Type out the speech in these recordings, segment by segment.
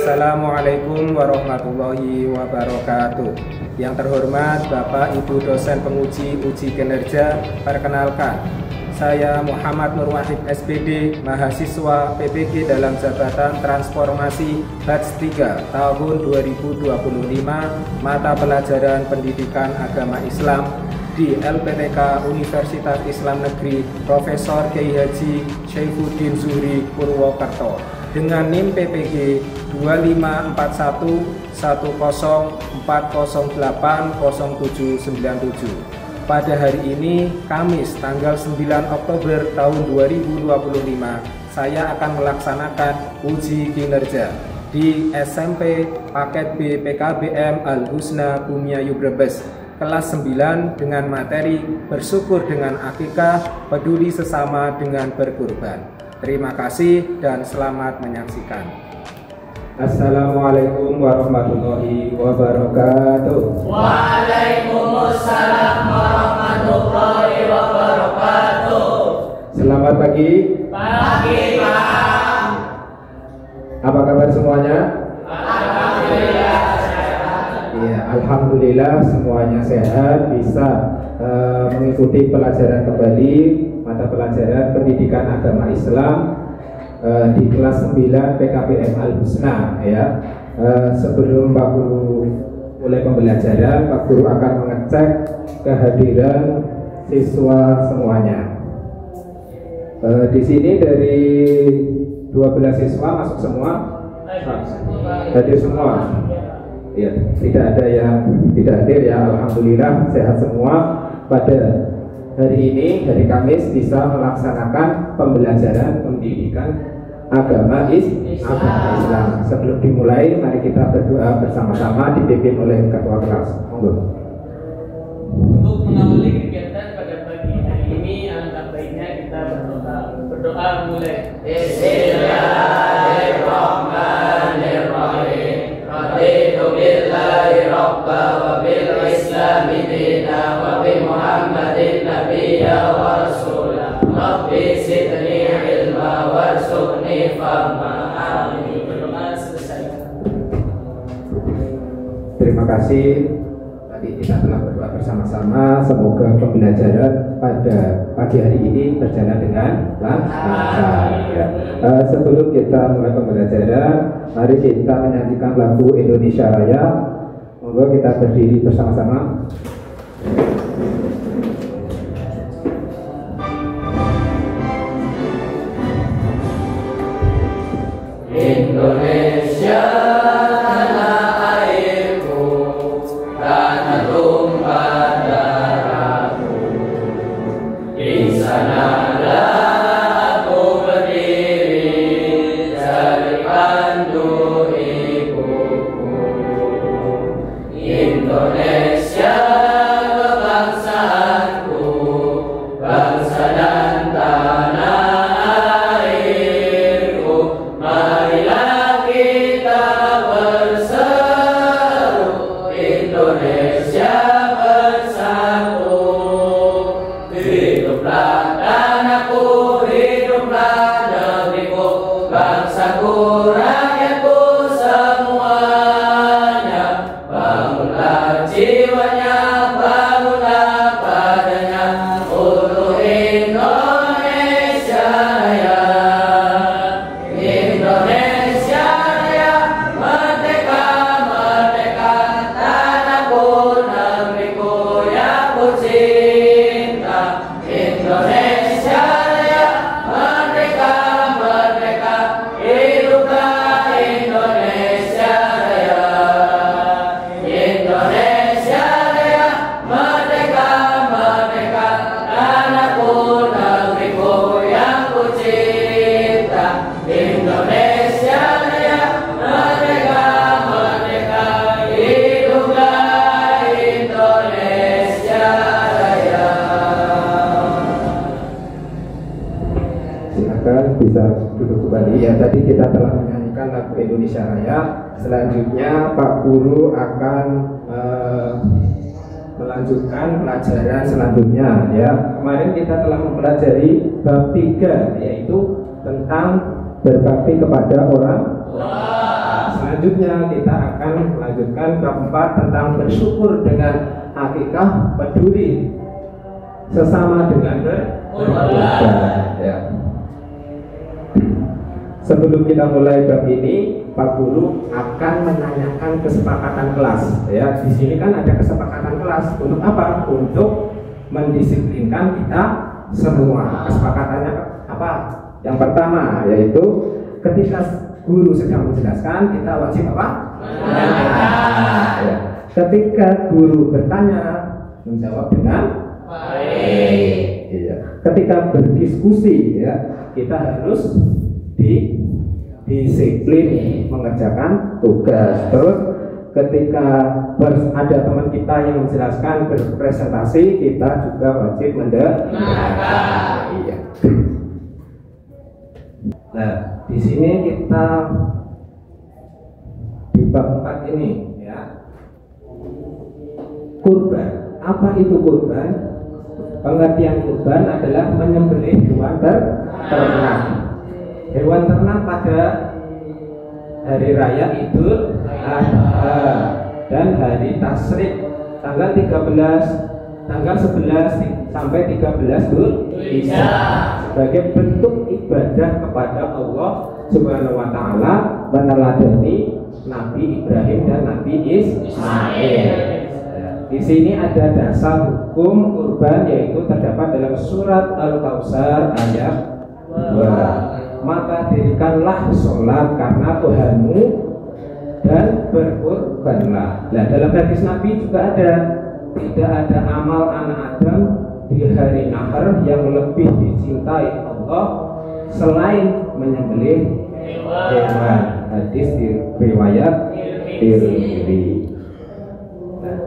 Assalamualaikum warahmatullahi wabarakatuh. Yang terhormat Bapak Ibu dosen penguji uji kinerja, perkenalkan, saya Muhammad Nur Wahid SPD, mahasiswa PPG dalam jabatan transformasi batch 3 tahun 2025, mata pelajaran pendidikan agama Islam di LPTK Universitas Islam Negeri Profesor Kiai Haji Syaifuddin Zuhri Purwokerto dengan NIM PPG 25411040080797. Pada hari ini, Kamis tanggal 9 Oktober tahun 2025, saya akan melaksanakan uji kinerja di SMP Paket B PKBM Al-Husna Bumiayu Brebes kelas 9 dengan materi bersyukur dengan akikah, peduli sesama dengan berkurban. Terima kasih dan selamat menyaksikan. Assalamualaikum warahmatullahi wabarakatuh. Waalaikumsalam warahmatullahi wabarakatuh. Selamat pagi. Pagi, Pak. Apa kabar semuanya? Alhamdulillah sehat. Ya, alhamdulillah semuanya sehat, bisa mengikuti pelajaran kembali mata pelajaran pendidikan agama Islam di kelas 9 PKBM Al-Husna ya. Sebelum Pak Guru mulai pembelajaran, Pak Guru akan mengecek kehadiran siswa semuanya. Di sini dari 12 siswa masuk semua? Hadir semua? Ya, tidak ada yang tidak hadir ya, alhamdulillah sehat semua. Pada hari ini, hari Kamis, bisa melaksanakan pembelajaran pendidikan agama Islam. Sebelum dimulai, mari kita berdoa bersama-sama dipimpin oleh ketua kelas. Monggo. Untuk mengawali kegiatan pada pagi hari ini, alangkah baiknya kita berdoa mulai. Bismillahirrahmanirrahim. Raditu billahi rabba wa bil islami dina wa bi Muhammadin nabiyya wa rasulah. Rabbi zidni ilma warzuqni fahma. Amin. Berdoa selesai. Terima kasih. Tadi kita telah berdoa bersama-sama. Semoga pembelajaran pada pagi hari ini berjalan dengan lancar. Ya. Sebelum kita mulai pembelajaran, mari kita menyanyikan lagu Indonesia Raya. Monggo kita berdiri bersama-sama. Indonesia tanah airku, tanah tumpah darahku. Di sanalah aku berdiri, jadi pandu ibuku. Indonesia kebangsaanku, bangsa dan tanah airku. Marilah kita berseru, Indonesia bersatu. Hiduplah tanahku, hiduplah negeriku, bangsaku, rakyatku semuanya. Bangunlah jiwanya, bangunlah badannya, untuk Indonesia Raya. Indonesia Raya, merdeka, merdeka, tanahku, negeriku yang ku cinta. Indonesia Raya, merdeka, merdeka, hiduplah Indonesia Raya. Indonesia Raya, merdeka, merdeka, tanahku, negeriku yang ku cinta. Indonesia Raya, merdeka, merdeka, hiduplah Indonesia Raya. Silakan bisa duduk kembali. Ya, tadi kita telah menyanyikan lagu Indonesia Raya. Selanjutnya Pak Guru akan melanjutkan pelajaran selanjutnya ya. Kemarin kita telah mempelajari bab 3 yaitu tentang berbakti kepada orang. Selanjutnya kita akan melanjutkan keempat tentang bersyukur dengan hakikah peduli sesama dengan berkurban. Ya. Sebelum kita mulai bab ini, Pak Guru akan menanyakan kesepakatan kelas. Ya, di sini kan ada kesepakatan kelas. Untuk apa? Untuk mendisiplinkan kita semua. Kesepakatannya apa? Yang pertama yaitu ketika guru sedang menjelaskan, kita wajib apa? Ya. Ketika guru bertanya, menjawab dengan baik. Ya. Ketika berdiskusi, ya, kita harus disiplin mengerjakan tugas. Terus ketika ada teman kita yang menjelaskan berpresentasi, kita juga wajib mendengarkan. Iya. Nah, di sini kita di bab 4 ini, ya. Kurban. Apa itu kurban? Pengertian kurban adalah menyembelih hewan ternak. Hewan ternak pada hari raya Idul Adha dan hari Tasyrik tanggal 11 sampai 13 Dzulhijjah sebagai bentuk ibadah kepada Allah Subhanahu wa taala, meneladani Nabi Ibrahim dan Nabi Ismail. Di sini ada dasar hukum kurban, yaitu terdapat dalam surat Al-Kautsar ayat 2. Maka dirikanlah sholat karena Tuhanmu dan berkurbanlah. Nah, dalam hadis Nabi juga ada, tidak ada amal anak Adam di hari nahar yang lebih dicintai Allah selain menyembelih hewan. Hadis riwayat Tirmidzi. Nah,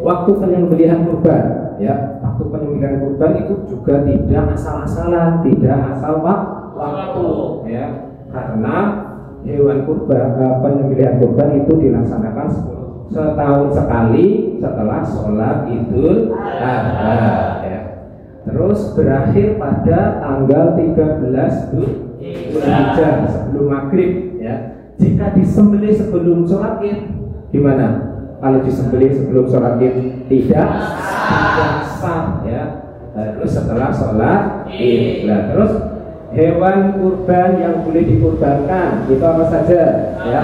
waktu penyembelihan kurban, ya, waktu penyembelihan kurban itu juga tidak asal-asalan, tidak asal waktu, ya, karena hewan kurban, penyembelihan kurban itu dilaksanakan setahun sekali setelah sholat Idul Adha, ya. Terus berakhir pada tanggal 13 Dzulhijjah sebelum maghrib, ya. Jika disembelih sebelum sholat Id, gimana? Kalau disembelih sebelum sholat Id tidak sah, ya. Harus setelah sholat Id. Nah, terus hewan kurban yang boleh dikurbankan itu apa saja? Ya.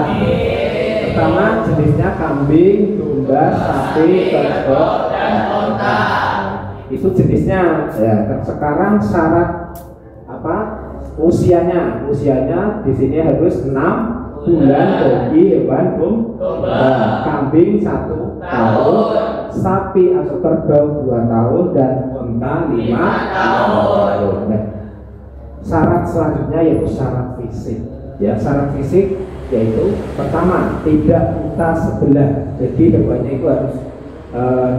Pertama, jenisnya kambing, domba, sapi, kerbau, dan unta. Itu jenisnya. Ya. Sekarang syarat apa? Usianya di sini harus 6 bulan bagi hewan domba. Kambing 1 tahun, sapi atau kerbau 2 tahun, dan unta 5 tahun. Nah, syarat selanjutnya yaitu syarat fisik. Ya, syarat fisik yaitu pertama, tidak buta sebelah. Jadi hewannya itu harus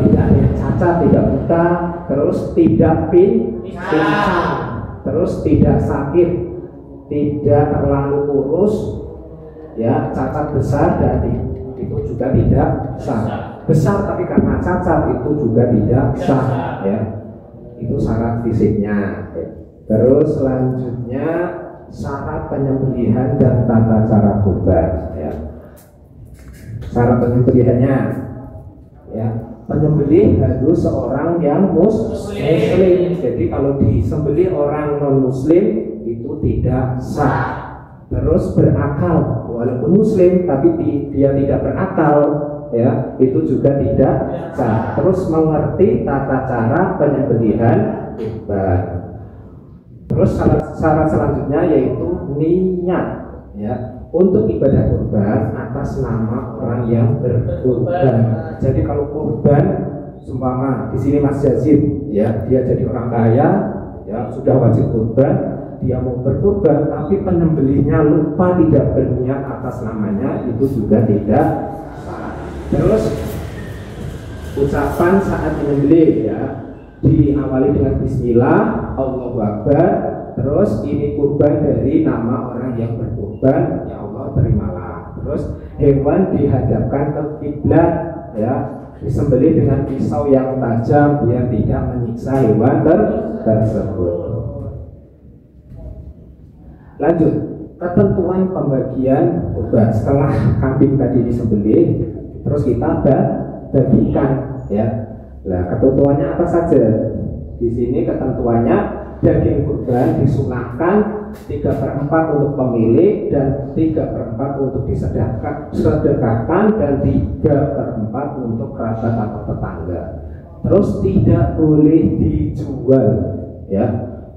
tidak ada cacat, tidak buta, terus tidak pincang, terus tidak sakit, tidak terlalu kurus, ya, cacat besar, dan itu juga tidak sah. Besar tapi karena cacat itu juga tidak sah, ya. Itu syarat fisiknya. Terus selanjutnya syarat penyembelihan dan tata cara kurban, ya. Syarat penyembelihannya, ya, penyembelih harus seorang yang muslim. Jadi kalau disembelih orang non muslim itu tidak sah. Terus berakal, walaupun muslim tapi dia tidak berakal, ya, itu juga tidak sah. Terus mengerti tata cara penyembelihan kurban. Terus syarat selanjutnya yaitu niat, ya, untuk ibadah kurban atas nama orang yang berkurban. Jadi kalau kurban, seumpama di sini Mas Yazid, ya, dia jadi orang kaya, ya, sudah wajib kurban, dia mau berkurban, tapi penyembelihnya lupa tidak berniat atas namanya, itu juga tidak sah. Terus ucapan saat menyembelih, ya, diawali dengan Bismillah, Allahu Akbar. Terus ini kurban dari nama orang yang berkurban, ya Allah terimalah. Terus hewan dihadapkan ke kiblat, ya, disembelih dengan pisau yang tajam biar tidak menyiksa hewan tersebut. Lanjut, ketentuan pembagian kurban setelah kambing tadi disembelih, terus kita bagikan ya. Nah, ketentuannya apa saja? Di sini ketentuannya daging kurban disunahkan 3/4 untuk pemilik dan 3/4 untuk disedekahkan dan 3/4 untuk kerabat atau tetangga. Terus tidak boleh dijual ya,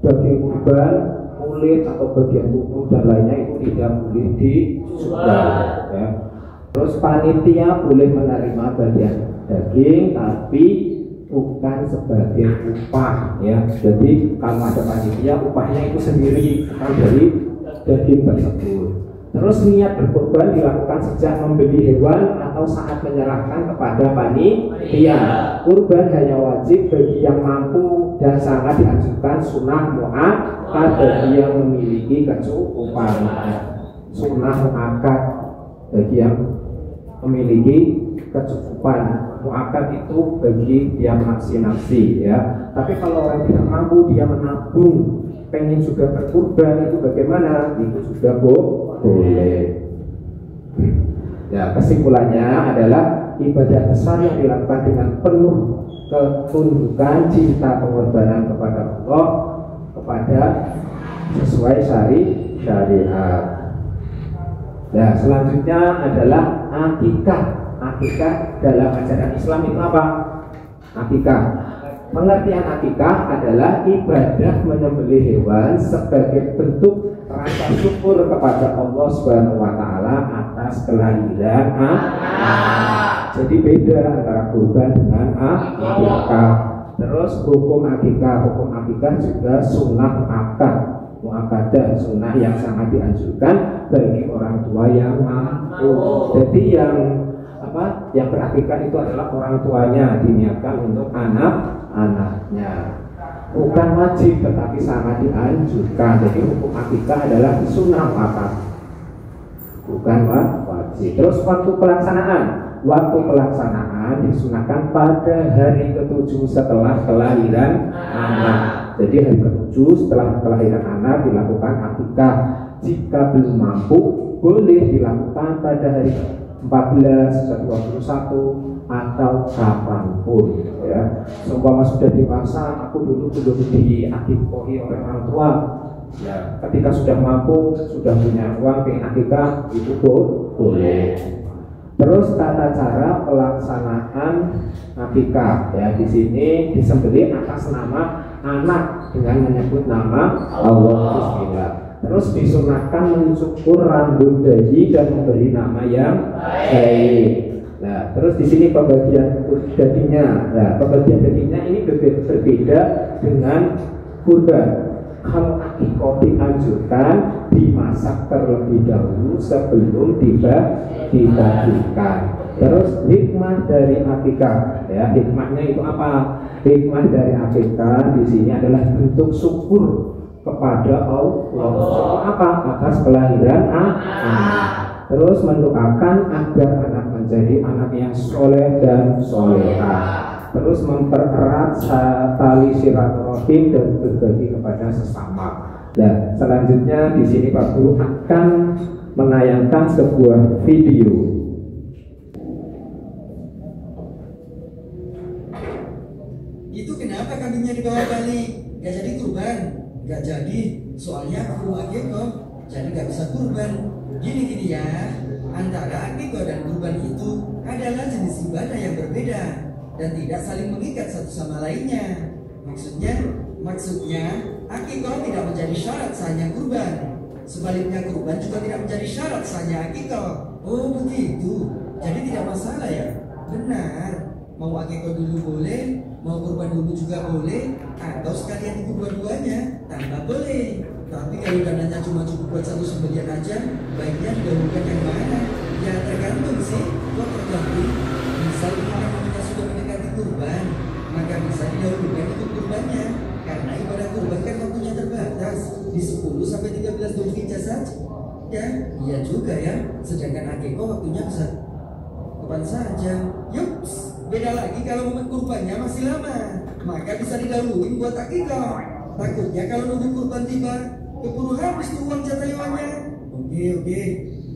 daging kurban, kulit atau bagian tubuh dan lainnya itu tidak boleh dijual ya. Terus panitia boleh menerima bagian daging tapi bukan sebagai upah ya. Jadi kalau ada panitia, upahnya itu sendiri bukan dari daging tersebut. Terus niat berkurban dilakukan sejak membeli hewan atau saat menyerahkan kepada panitia. Kurban hanya wajib bagi yang mampu dan sangat dianjurkan sunnah mu'akkad bagi yang memiliki kecukupan. Sunnah mu'akkad bagi yang memiliki kecukupan. Mu'akkad itu bagi yang nafsi-nafsi ya. Tapi kalau orang tidak mampu, dia menabung, pengen juga berkurban, itu bagaimana? Itu juga boleh. Ya, kesimpulannya adalah ibadah besar yang dilakukan dengan penuh ketundukan cinta pengorbanan kepada Allah, kepada sesuai syariat. Nah, selanjutnya adalah akikah. Akikah dalam ajaran Islam itu apa? Akikah. Pengertian akikah adalah ibadah menyembelih hewan sebagai bentuk rasa syukur kepada Allah Subhanahu wa taala atas kelahiran anak. Jadi beda antara kurban dengan akikah. Terus hukum akikah juga sunnah muakkadah, sunnah yang sangat dianjurkan bagi orang tua yang mampu. Jadi yang berakikah itu adalah orang tuanya, diniatkan untuk anak-anaknya. Bukan wajib tetapi sangat dianjurkan. Jadi hukum akikah adalah sunnah muakkad, bukan wajib. Terus waktu pelaksanaan disunahkan pada hari ke-7 setelah kelahiran anak. Jadi hari ke-7 setelah kelahiran anak dilakukan akikah. Jika belum mampu, boleh dilakukan pada hari 14, 21 atau kapanpun ya. Seumpama sudah dewasa, aku dulu belum diakikahi oleh orang tua ya, ketika sudah mampu, sudah punya uang pengen akikah, itu boleh. Terus tata cara pelaksanaan akikah ya, di sini disembelih atas nama anak dengan menyebut nama Allah Bismillah. Terus disunahkan mencukur rambut bayi dan memberi nama yang baik. Nah, terus di sini pembagian dagingnya. Nah, pembagian dagingnya ini berbeda dengan kurban. Kalau akikah dianjurkan dimasak terlebih dahulu sebelum dibagikan. Terus hikmah dari akikah, ya, hikmahnya itu apa? Hikmah dari akikah di sini adalah bentuk syukur kepada Allah apa? Atas kelahiran anak. Terus mendoakan agar anak menjadi anak yang soleh dan solehah. Terus mempererat tali silaturahim dan berbagi kepada sesama. Dan selanjutnya di sini Pak Guru akan menayangkan sebuah video. Itu kenapa kambingnya dibawa balik? Gak jadi kurban? Gak jadi, soalnya aku akikah, jadi gak bisa kurban. Gini ya, antara akikah dan kurban itu adalah jenis ibadah yang berbeda dan tidak saling mengikat satu sama lainnya. Maksudnya akikah tidak menjadi syarat sahnya kurban. Sebaliknya kurban juga tidak menjadi syarat sahnya akikah. Oh begitu, jadi tidak masalah ya? Benar, mau akikah dulu boleh, mau kurban dulu juga boleh, atau sekalian ikut dua-duanya tanpa boleh. Tapi kalau dananya cuma cukup buat satu sembelian aja, baiknya didahulukan yang mana? Ya tergantung sih, kok tergantung. Misal orang namanya sudah mendekati kurban, maka bisa didahulukan untuk kurbannya, karena ibadah kurban kan waktunya terbatas di 10 sampai 13 Dzulhijjah saja. Ya, iya juga ya. Sedangkan akikah waktunya bisa kapan saja. Yups, beda lagi kalau momen kurbannya masih lama, maka bisa didahului buat akikah. Takutnya kalau nunggu kurban tiba, keburu habis tuh uang jatah hewannya. Oke.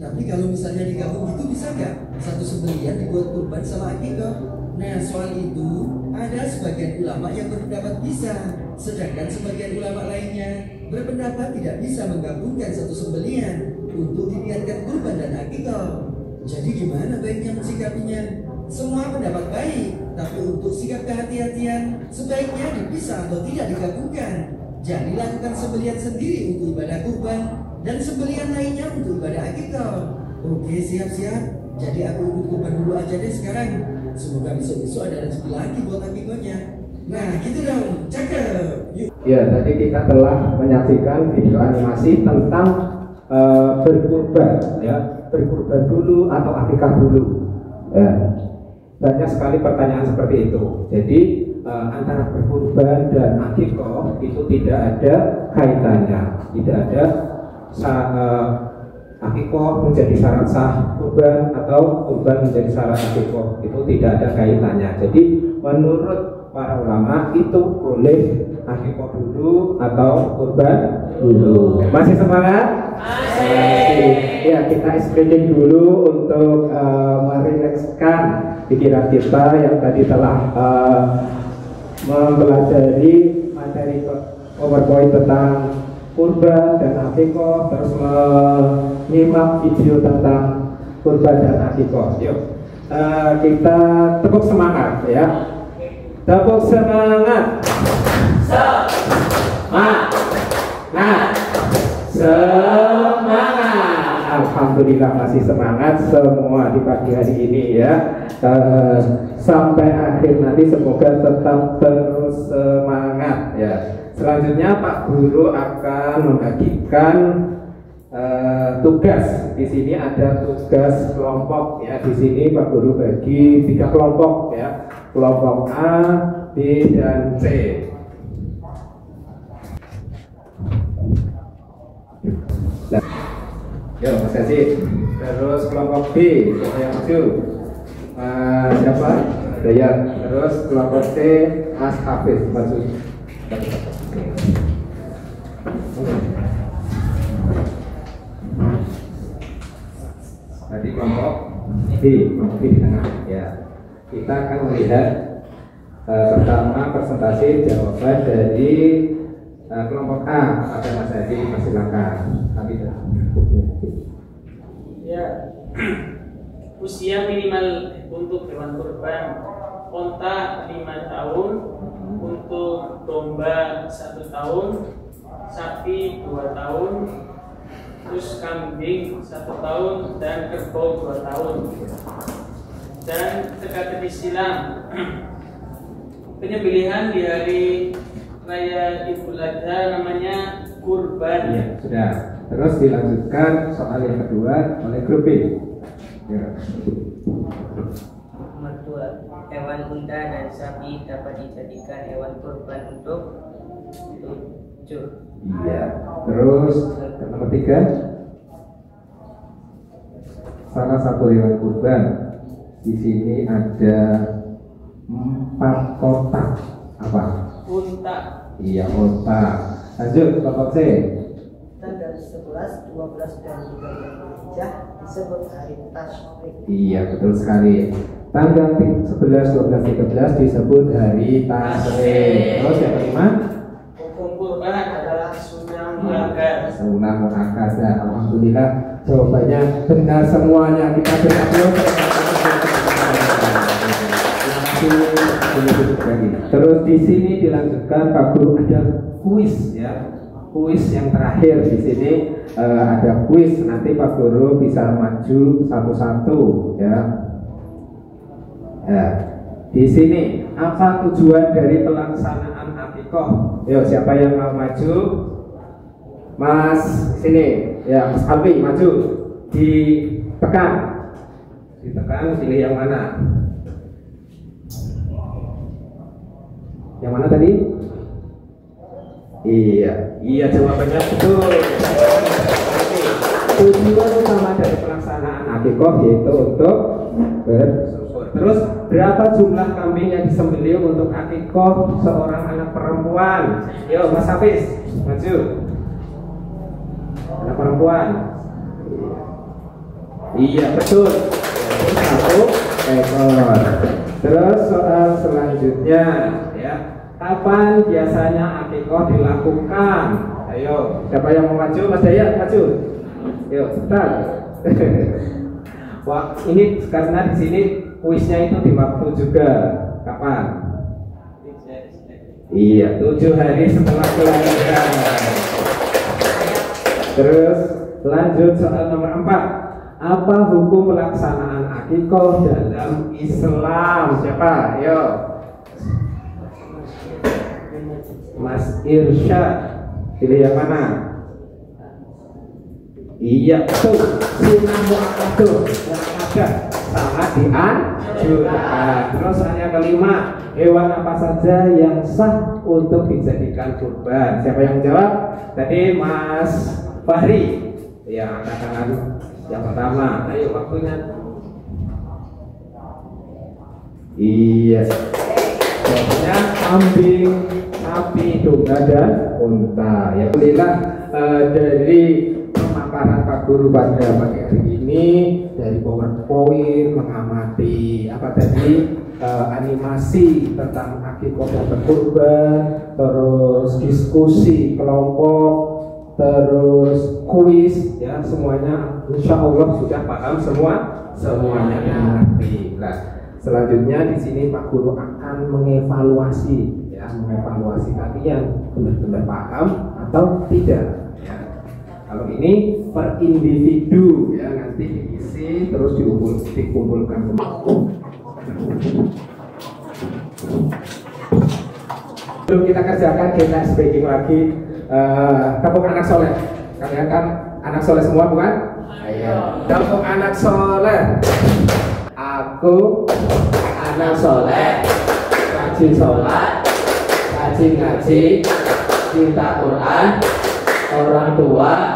Tapi kalau misalnya digabung itu bisa nggak? Satu sembelihan dibuat kurban sama akikah? Nah, soal itu ada sebagian ulama yang berpendapat bisa, sedangkan sebagian ulama lainnya berpendapat tidak bisa menggabungkan satu sembelihan untuk diniatkan kurban dan akikah. Jadi gimana baiknya mensikapinya? Semua pendapat baik, tapi untuk sikap kehati-hatian sebaiknya dipisah atau tidak digabungkan. Jadi lakukan sembelihan sendiri untuk ibadah kurban dan sembelihan lainnya untuk ibadah akikah. Oke, siap-siap. Jadi aku ikut kurban dulu aja deh sekarang. Semoga besok-besok ada rezeki lagi buat akikahnya. Nah, gitu dong. Cakep. Yuk. Ya, tadi kita telah menyaksikan video animasi tentang berkurban, ya, berkurban dulu atau akikah dulu. Ya. Banyak sekali pertanyaan seperti itu. Jadi antara berkurban dan akikah itu tidak ada kaitannya, tidak ada akikah menjadi syarat sah kurban atau kurban menjadi syarat akikah, itu tidak ada kaitannya. Jadi menurut para ulama itu boleh akikah dulu atau kurban dulu. Masih semangat? Masih. Ya, kita screening dulu untuk merilekskan pikiran kita yang tadi telah mempelajari materi PowerPoint tentang kurban dan akikah, terus menyimak video tentang kurban dan akikah. Yuk, kita tepuk semangat ya. Tepuk semangat. Semangat. Alhamdulillah masih semangat semua di pagi hari ini ya. Sampai akhir nanti semoga tetap terus semangat ya. Selanjutnya Pak Guru akan membagikan tugas. Di sini ada tugas kelompok ya. Di sini Pak Guru bagi 3 kelompok ya. Kelompok A, B, dan C. Yo, Mas Haji. Terus kelompok B, siapa yang maju? Siapa? Dayat. Terus kelompok C, Mas Hafiz maju. Tadi kelompok B di tengah ya. Kita akan melihat pertama presentasi jawaban dari kelompok A. Ada Mas Hadi, silakan. Ya, usia minimal untuk hewan kurban onta 5 tahun, untuk domba 1 tahun, sapi 2 tahun, terus kambing 1 tahun, dan kerbau 2 tahun. Dan terkait Islam, penyembelihan di hari raya Idul Adha namanya kurban. Ya, sudah. Terus dilanjutkan soal yang kedua oleh grup B. Ya. Nomor 2, hewan unta dan sapi dapat dijadikan hewan kurban untuk tujuh. Iya. Terus nomor 3, salah satu hewan kurban. Di sini ada 4 kotak. Apa? Unta. Iya, unta. Lanjut kelompok C. Tanggal 11, 12, dan 13 Zulhijjah disebut hari Tasyrik. Iya, betul sekali. Tanggal 11, 12, 13 disebut hari Tasyrik. Terus yang kelima, Hukum kurban adalah sunnah muakkad. sunnah muakkadah. Alhamdulillah jawabannya benar semuanya. Kita beri aplaus. Terus di sini dilanjutkan Pak Guru ada kuis ya. Kuis yang terakhir di sini ada kuis. Nanti Pak Guru bisa maju satu-satu ya. Ya. Di sini apa tujuan dari pelaksanaan akikah? Yo, siapa yang mau maju? Mas sini ya, Mas Alwi maju. Ditekan, pilih yang mana? Yang mana tadi? Iya jawabannya betul. Tujuan utama dari pelaksanaan akikah yaitu untuk bersyukur. Terus berapa jumlah kambing yang disembelih untuk akikah seorang anak perempuan? Yo Mas Hafiz, maju. Anak perempuan. Iya betul. Satu ekor. Terus soal selanjutnya ya, kapan biasanya akikoh dilakukan? Ayo, siapa yang mau maju? Mas Dayat maju. Yuk, start. Wah, ini karena di sini kuisnya itu di waktu juga. Kapan? Iya, 7 hari setelah kelahiran. Terus lanjut soal nomor 4. Apa hukum pelaksanaan akikoh dalam Islam? Siapa? Ayo. Mas Irsyad. Pilih yang mana? Iya betul. Sunnah muakkadah sangat dianjurkan. Terus hanya kelima, hewan apa saja yang sah untuk dijadikan kurban? Siapa yang jawab? Tadi Mas Fahri. Ya, angkat tangan yang pertama. Ayo waktunya. Iya. Jawabnya kambing, sapi, domba dan unta. Ya, alhamdulillah dari pemaparan Pak Guru pada pagi hari ini, dari PowerPoint mengamati apa tadi animasi tentang akikoh dan berkurban, terus diskusi kelompok, terus kuis, ya semuanya insya Allah sudah paham semuanya mengerti. Nah, selanjutnya di sini Pak Guru akan mengevaluasi, ya mengevaluasi kalian benar-benar paham atau tidak. Ya. Kalau ini per individu, ya nanti diisi terus dikumpulkan. Belum kita kerjakan, kita speaking lagi. Tepuk anak soleh. Kalian kan anak soleh semua bukan? Ayo. Tepuk anak soleh. Aku anak soleh, rajin sholat, rajin ngaji, cinta Quran, orang tua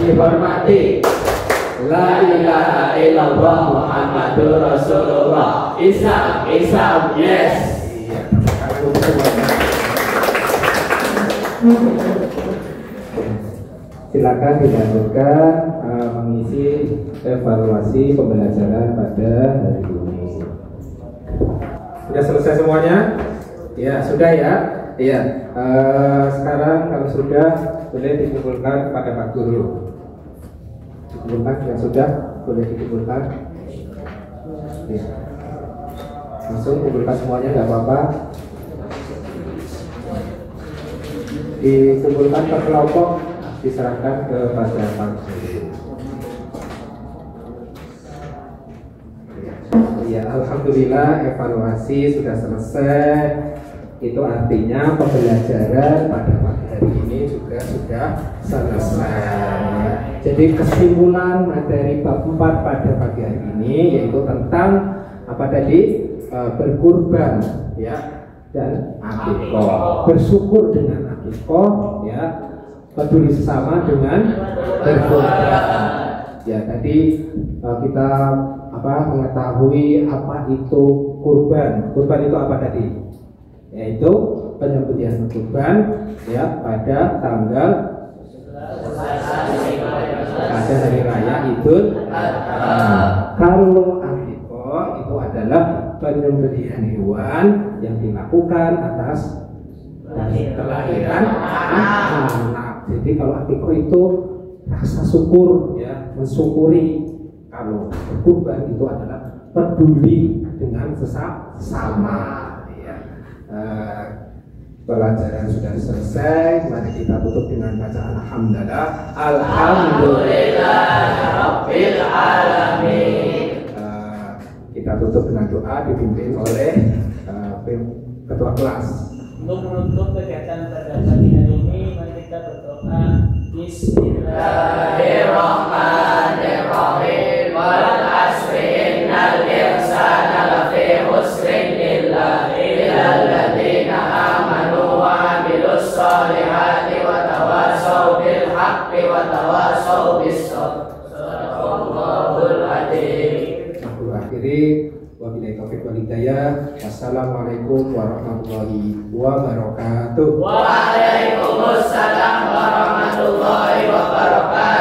dihormati. La ilaha illallah Muhammadur Rasulullah. Islam, yes. Iya, silakan dilanjutkan mengisi evaluasi pembelajaran pada hari ini. Sudah selesai semuanya? Ya, sudah ya. Iya. Sekarang kalau sudah boleh dikumpulkan pada Pak Guru. Dikumpulkan yang sudah boleh dikumpulkan. Ya. Langsung kumpulkan semuanya, nggak apa-apa. Dikumpulkan ke kelompok, diserahkan kepada Pak Guru. Ya, alhamdulillah evaluasi sudah selesai. Itu artinya pembelajaran pada pagi hari ini juga sudah selesai. Jadi kesimpulan materi bab 4 pada pagi hari ini yaitu tentang apa tadi? Berkurban, ya, dan akikoh. Bersyukur dengan akikoh, ya, peduli sesama dengan berkurban. Ya, tadi kita mengetahui apa itu kurban. Kurban itu apa tadi? Yaitu penyembelihan kurban, ya, pada tanggal pada hari raya Idul Adha. Kalau akikoh itu adalah penyembelihan hewan yang dilakukan atas kelahiran anak. Jadi kalau akikoh itu rasa syukur, ya, mensyukuri. Kalau kurban itu adalah peduli dengan sesama. Ya. Pelajaran sudah selesai. Mari kita tutup dengan bacaan alhamdulillah. Alhamdulillahirabbil alamin. Kita tutup dengan doa dipimpin oleh ketua kelas. Untuk menutup kegiatan pada pagi hari ini, mari kita berdoa. Bismillahirrahmanirrahim. Wal asri innal insana lafi khusrin illa alladziina aamanu wa 'amilus shalihati wa tawassaw bil haqqi wa tawassaw bis sabr. Shadaqallahul adzim. Aku akhiri wabillahi taufiq wal hidayah. Wassalamualaikum warahmatullahi wabarakatuh. Waalaikumsalam warahmatullahi wabarakatuh.